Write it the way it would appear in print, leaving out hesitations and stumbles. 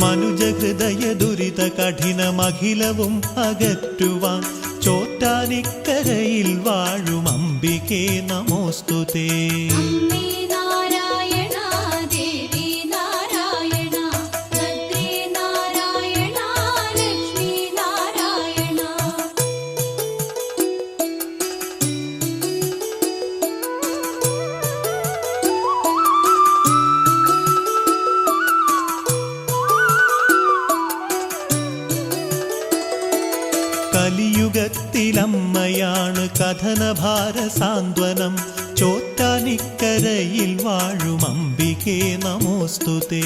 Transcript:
മനുജഹൃദയ ദുരിത കഠിനമഖിലവും അകറ്റുവാൻ ചോറ്റാനിക്കരയിൽ വാഴും അംബികേ നമോസ്തുതേ. കലിയുഗത്തിലമ്മയാണ് കഥനഭാര സാന്ത്വനം ചോറ്റാനിക്കരയിൽ വാഴും അംബികേ നമോസ്തുതേ.